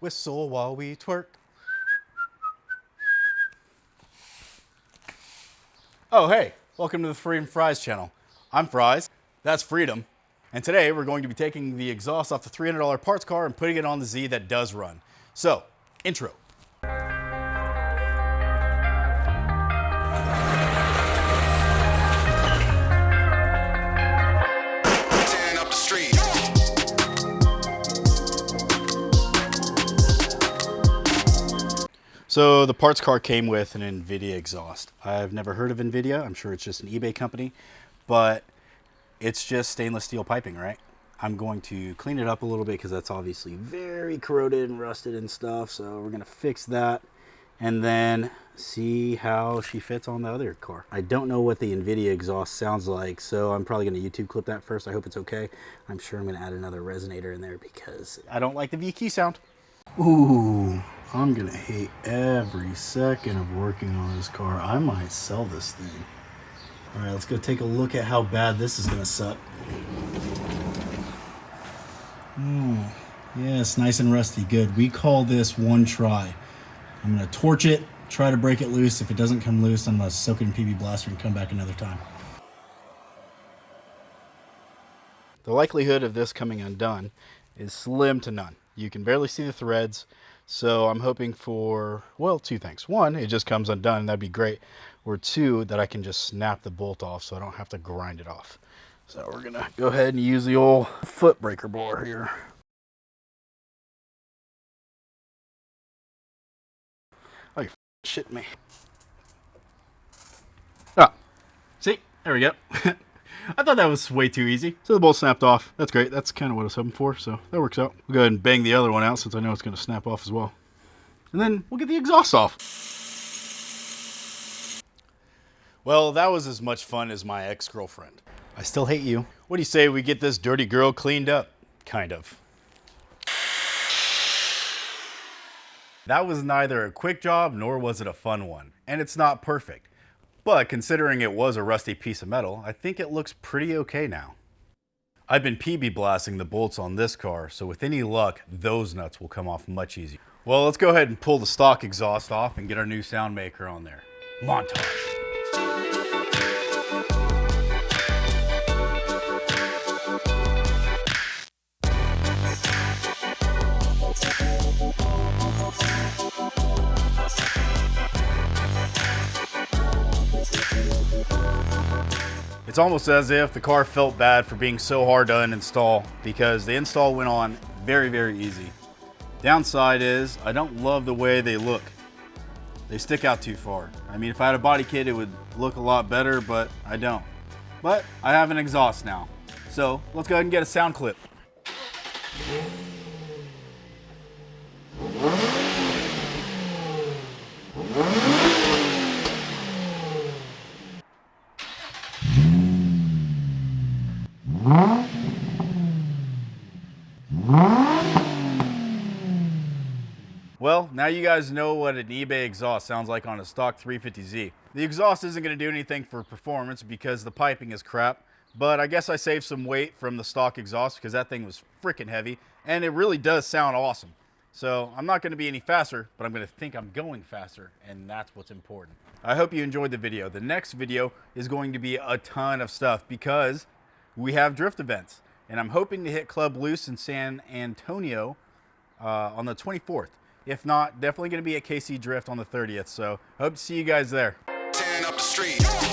Whistle while we twerk. Oh, hey, welcome to the Freedom Fries channel. I'm Fries, that's Freedom, and today we're going to be taking the exhaust off the $300 parts car and putting it on the Z that does run. So, intro. So the parts car came with an Invidia exhaust. I've never heard of Invidia. I'm sure it's just an eBay company, but it's just stainless steel piping, right? I'm going to clean it up a little bit because that's obviously very corroded and rusted and stuff. So we're gonna fix that and then see how she fits on the other car. I don't know what the Invidia exhaust sounds like, so I'm probably gonna YouTube clip that first. I hope it's okay. I'm sure I'm gonna add another resonator in there because I don't like the VQ sound. Ooh, I'm gonna hate every second of working on this car. I might sell this thing. All right, let's go take a look at how bad this is gonna suck. Yeah, it's nice and rusty, good. We call this one try. I'm gonna torch it, try to break it loose. If it doesn't come loose, I'm gonna soak it in PB Blaster and come back another time. The likelihood of this coming undone is slim to none. You can barely see the threads, so I'm hoping for, well, two things. One, it just comes undone, and that'd be great. Or two, that I can just snap the bolt off so I don't have to grind it off. So we're gonna go ahead and use the old foot breaker bore here. Oh, you're shitting me. Ah, see, there we go. I thought that was way too easy. So the bolt snapped off. That's great. That's kind of what I was hoping for, so that works out. We'll go ahead and bang the other one out since I know it's going to snap off as well. And then we'll get the exhaust off. Well, that was as much fun as my ex-girlfriend. I still hate you. What do you say we get this dirty girl cleaned up? Kind of. That was neither a quick job nor was it a fun one. And it's not perfect. But considering it was a rusty piece of metal, I think it looks pretty okay now. I've been PB blasting the bolts on this car, so with any luck, those nuts will come off much easier. Well, let's go ahead and pull the stock exhaust off and get our new sound maker on there. Montage. It's almost as if the car felt bad for being so hard to uninstall because the install went on very, very easy. Downside is I don't love the way they look. They stick out too far. I mean, if I had a body kit, it would look a lot better, but I don't. But I have an exhaust now. So let's go ahead and get a sound clip. Well, now you guys know what an eBay exhaust sounds like on a stock 350Z. The exhaust isn't going to do anything for performance because the piping is crap, but I guess I saved some weight from the stock exhaust because that thing was freaking heavy, and it really does sound awesome. So I'm not going to be any faster, but I'm going to think I'm going faster, and that's what's important. I hope you enjoyed the video. The next video is going to be a ton of stuff because we have drift events, and I'm hoping to hit Club Loose in San Antonio on the 24th. If not, definitely going to be at KC Drift on the 30th. So I hope to see you guys there. Tearing up the street.